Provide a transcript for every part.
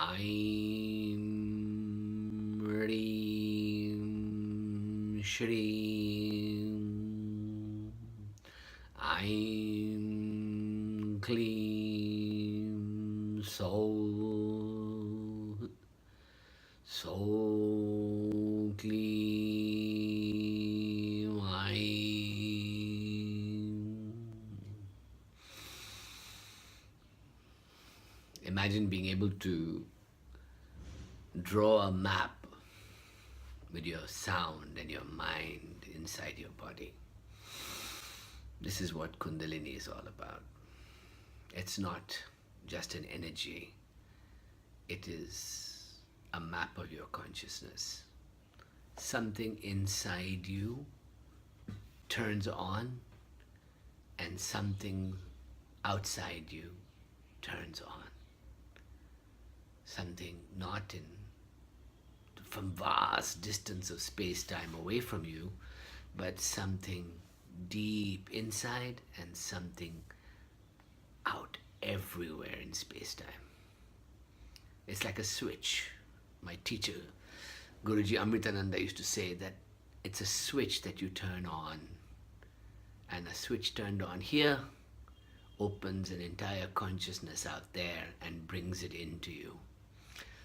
Aim Reem Shreem Aim Clean Soul Soul Clean Aim. Imagine being able to draw a map with your sound and your mind inside your body. This is what Kundalini is all about. It's not just an energy, it is a map of your consciousness. Something inside you turns on and something outside you turns on. Something not from vast distance of space-time away from you, but something deep inside and something out everywhere in space-time. It's like a switch. My teacher, Guruji Amritananda, used to say that it's a switch that you turn on, and a switch turned on here opens an entire consciousness out there and brings it into you.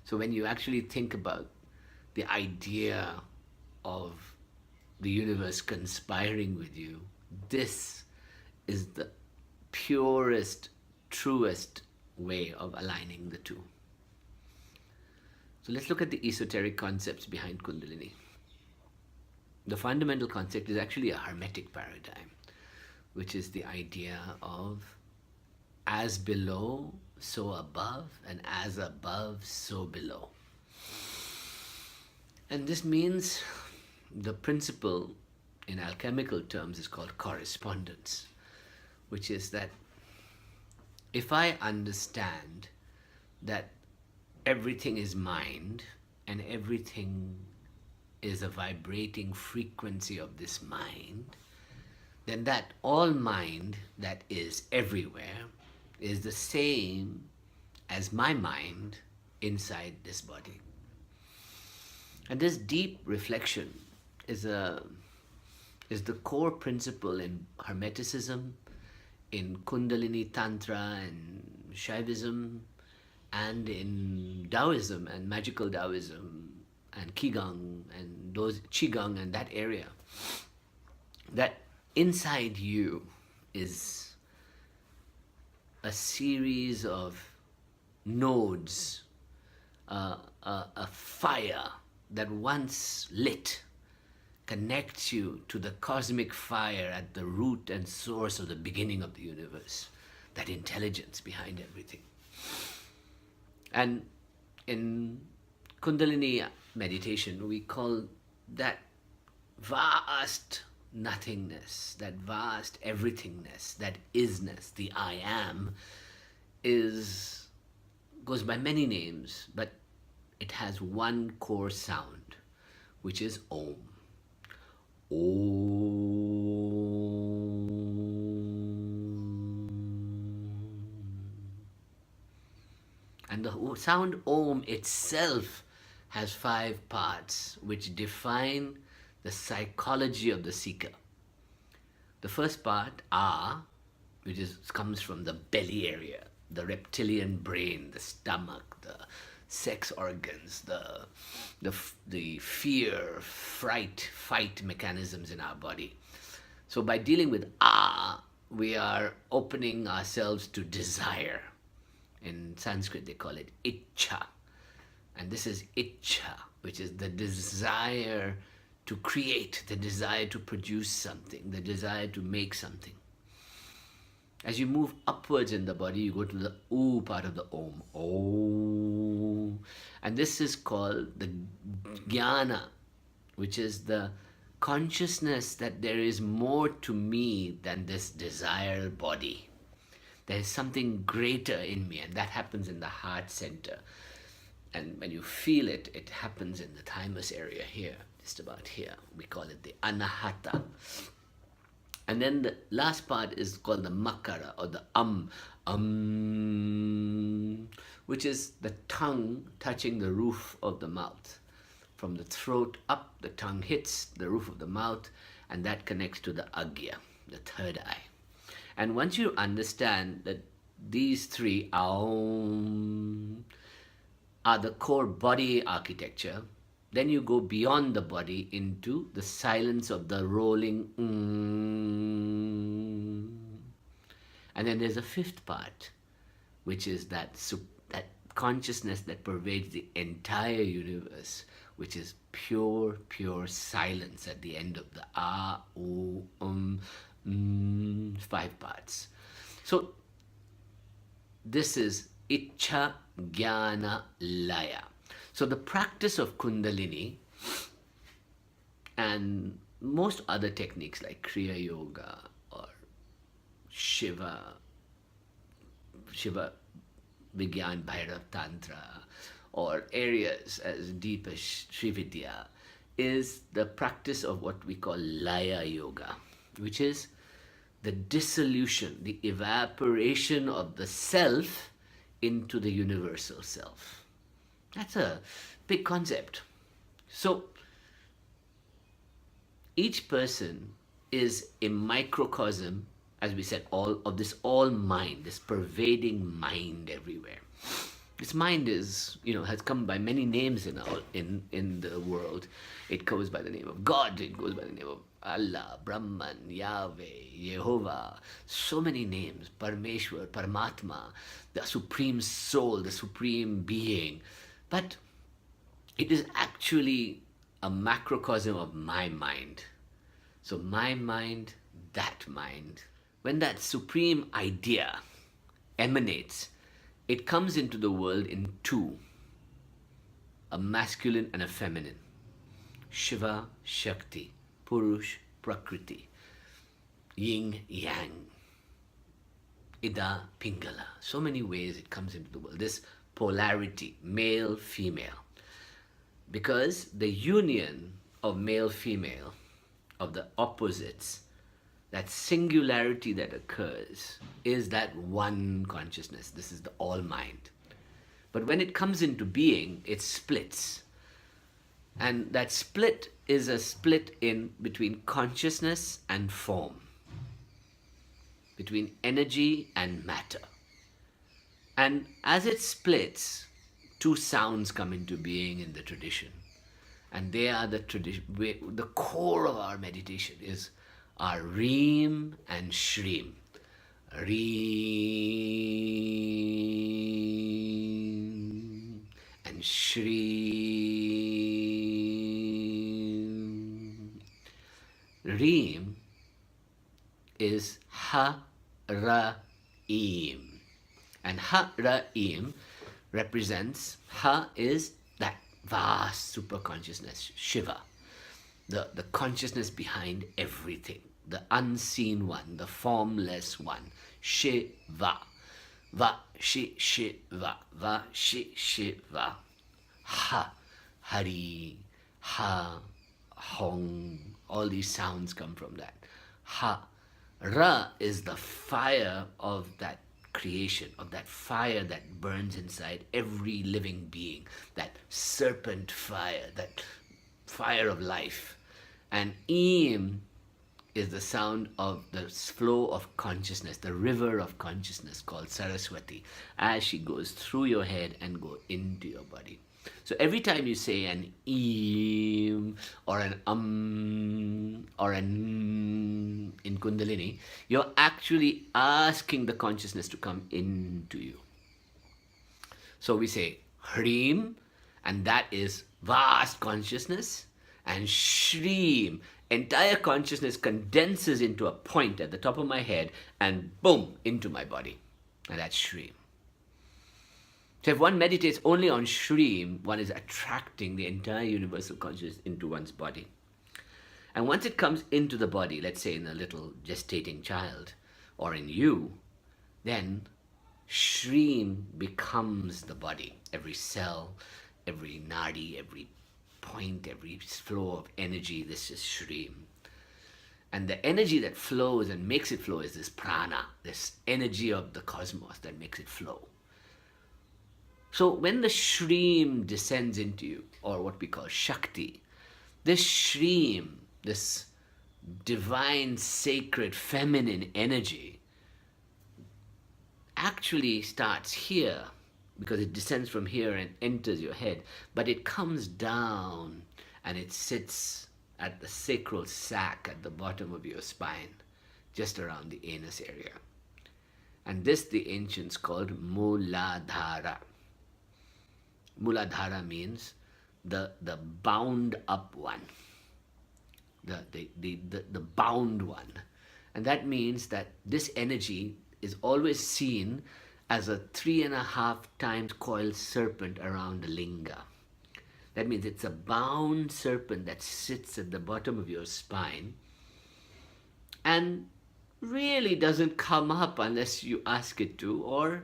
So when you actually think about the idea of the universe conspiring with you, this is the purest, truest way of aligning the two. So let's look at the esoteric concepts behind Kundalini. The fundamental concept is actually a hermetic paradigm, which is the idea of as below, so above, and as above, so below. And this means the principle in alchemical terms is called correspondence, which is that if I understand that everything is mind and everything is a vibrating frequency of this mind, then that all mind that is everywhere is the same as my mind inside this body. And this deep reflection is the core principle in Hermeticism, in Kundalini Tantra and Shaivism, and in Taoism and magical Taoism and Qigong and those Qigong and that area. That inside you is a series of nodes, a fire that once lit connects you to the cosmic fire at the root and source of the beginning of the universe, that intelligence behind everything. And in Kundalini meditation, we call that vast nothingness, that vast everythingness, that isness, the I am, goes by many names, but it has one core sound, which is Om. Om. And the sound Om itself has 5 parts which define the psychology of the seeker. The first part, A, which comes from the belly area, the reptilian brain, the stomach, the sex organs, the fear, fright, fight mechanisms in our body. So by dealing with we are opening ourselves to desire. In Sanskrit they call it Ichcha. And this is Ichcha, which is the desire to create, the desire to produce something, the desire to make something. As you move upwards in the body, you go to the U part of the Om. Om. And this is called the Jnana, which is the consciousness that there is more to me than this desire body. There is something greater in me, and that happens in the heart center. And when you feel it, it happens in the thymus area here, just about here. We call it the anahata. And then the last part is called the makara, or the which is the tongue touching the roof of the mouth. From the throat up, the tongue hits the roof of the mouth, and that connects to the agya, the third eye. And once you understand that these three aum are the core body architecture, then you go beyond the body into the silence of the rolling And then there's a fifth part, which is that consciousness that pervades the entire universe, which is pure silence at the end of the five parts. So this is Ichcha Jnana Laya. So the practice of Kundalini and most other techniques like Kriya Yoga or Shiva Vigyan Bhairav Tantra, or areas as deep as Srividya, is the practice of what we call Laya Yoga, which is the dissolution, the evaporation of the self into the universal self. That's a big concept. So each person is a microcosm, as we said, of this all mind, this pervading mind everywhere. This mind is, has come by many names in the world. It goes by the name of God. It goes by the name of Allah, Brahman, Yahweh, Jehovah. So many names. Parameshwar, Paramatma, the supreme soul, the supreme being. But it is actually a macrocosm of my mind. So my mind, that mind. When that supreme idea emanates, it comes into the world in two, a masculine and a feminine. Shiva, Shakti, Purush, Prakriti, Yin, Yang, Ida, Pingala. So many ways it comes into the world. This polarity, male, female. Because the union of male, female, of the opposites, that singularity that occurs is that one consciousness. This is the all mind. But when it comes into being, it splits. And that split is a split in between consciousness and form, between energy and matter. And as it splits, two sounds come into being in the tradition. And they are the core of our meditation is are Reem and Shreem. Reem and Shreem. Reem is Ha-Ra-Eem. And Ha-Ra-Eem represents, Ha is that vast superconsciousness, Shiva. The consciousness behind everything, the unseen one, the formless one, Shiva. Va-shi-shiva, va-shi-shiva. Ha, Hari, Ha, Hong, all these sounds come from that. Ha, Ra is the fire of that creation, of that fire that burns inside every living being, that serpent fire, that fire of life. And Eem is the sound of the flow of consciousness, the river of consciousness called Saraswati, as she goes through your head and go into your body. So every time you say an Eem or an or an in Kundalini, you're actually asking the consciousness to come into you. So we say Hreem, and that is vast consciousness. And Shreem, entire consciousness condenses into a point at the top of my head and boom, into my body. And that's Shreem. So if one meditates only on Shreem, one is attracting the entire universal consciousness into one's body. And once it comes into the body, let's say in a little gestating child or in you, then Shreem becomes the body. Every cell, every nadi, every point, every flow of energy, this is Shreem. And the energy that flows and makes it flow is this prana, this energy of the cosmos that makes it flow. So when the Shreem descends into you, or what we call Shakti, this Shreem, this divine, sacred, feminine energy, actually starts here because it descends from here and enters your head, but it comes down and it sits at the sacral sac at the bottom of your spine, just around the anus area. And this the ancients called Muladhara. Muladhara means the bound up one, the bound one. And that means that this energy is always seen as a 3.5 times coiled serpent around the linga. That means it's a bound serpent that sits at the bottom of your spine and really doesn't come up unless you ask it to, or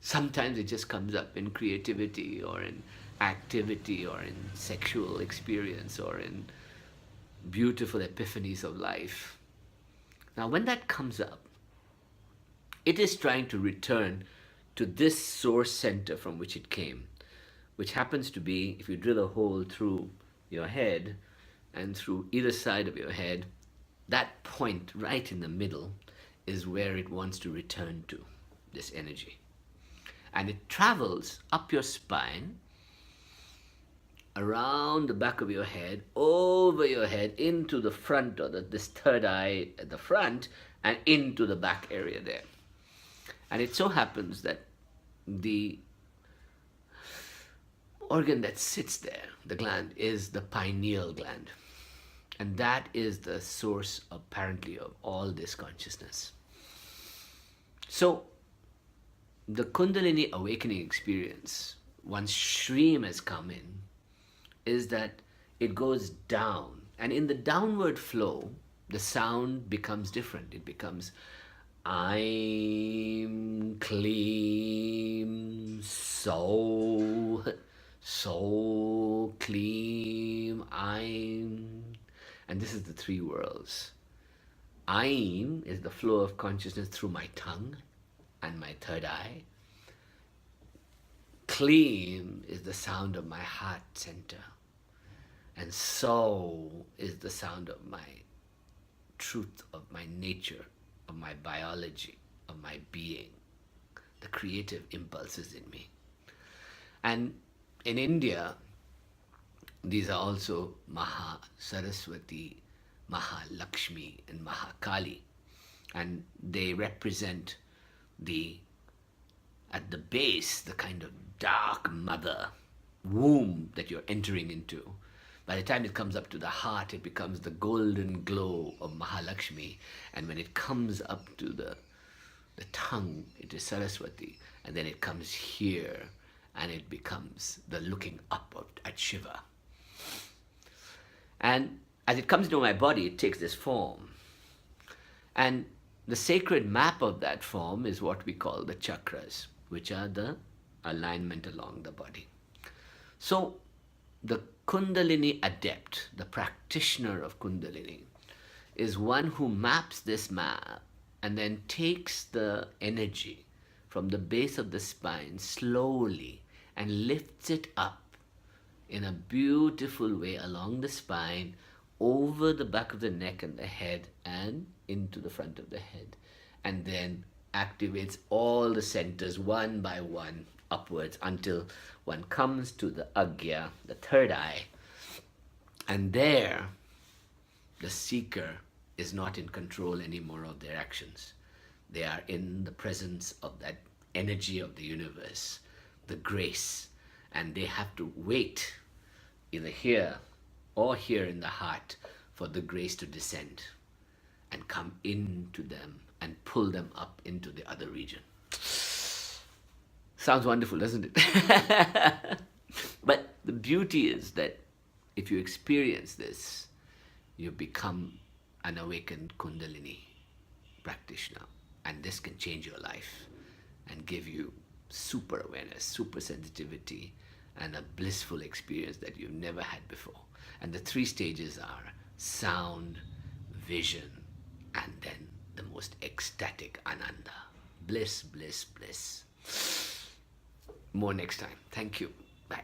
sometimes it just comes up in creativity or in activity or in sexual experience or in beautiful epiphanies of life. Now, when that comes up, it is trying to return to this source center from which it came, which happens to be, if you drill a hole through your head and through either side of your head, that point right in the middle is where it wants to return to, this energy. And it travels up your spine, around the back of your head, over your head, into the front, or this third eye at the front, and into the back area there. And it so happens that the organ that sits there, the gland, is the pineal gland. And that is the source, apparently, of all this consciousness. So, the Kundalini awakening experience, once Shreem has come in, is that it goes down. And in the downward flow, the sound becomes different. It becomes I'm Kleem, so Kleem, I'm. And this is the three worlds. Aim is the flow of consciousness through my tongue and my third eye. Kleem is the sound of my heart center. And so is the sound of my truth, of my nature, of my biology, of my being, the creative impulses in me. And in India, these are also Maha Saraswati, Maha Lakshmi, and Maha Kali. And they represent at the base, the kind of dark mother womb that you're entering into. By the time it comes up to the heart, it becomes the golden glow of Mahalakshmi. And when it comes up to the tongue, it is Saraswati. And then it comes here, and it becomes the looking up at Shiva. And as it comes into my body, it takes this form. And the sacred map of that form is what we call the chakras, which are the alignment along the body. So the Kundalini adept, the practitioner of Kundalini, is one who maps this map and then takes the energy from the base of the spine slowly and lifts it up in a beautiful way along the spine, over the back of the neck and the head, and into the front of the head, and then activates all the centers one by one upwards until one comes to the Agya, the third eye. And there, the seeker is not in control anymore of their actions. They are in the presence of that energy of the universe, the grace, and they have to wait either here or here in the heart for the grace to descend and come into them and pull them up into the other region. Sounds wonderful, doesn't it? But the beauty is that if you experience this, you become an awakened Kundalini practitioner. And this can change your life and give you super awareness, super sensitivity, and a blissful experience that you've never had before. And the three stages are sound, vision, and then the most ecstatic ananda. Bliss, bliss, bliss. More next time. Thank you. Bye.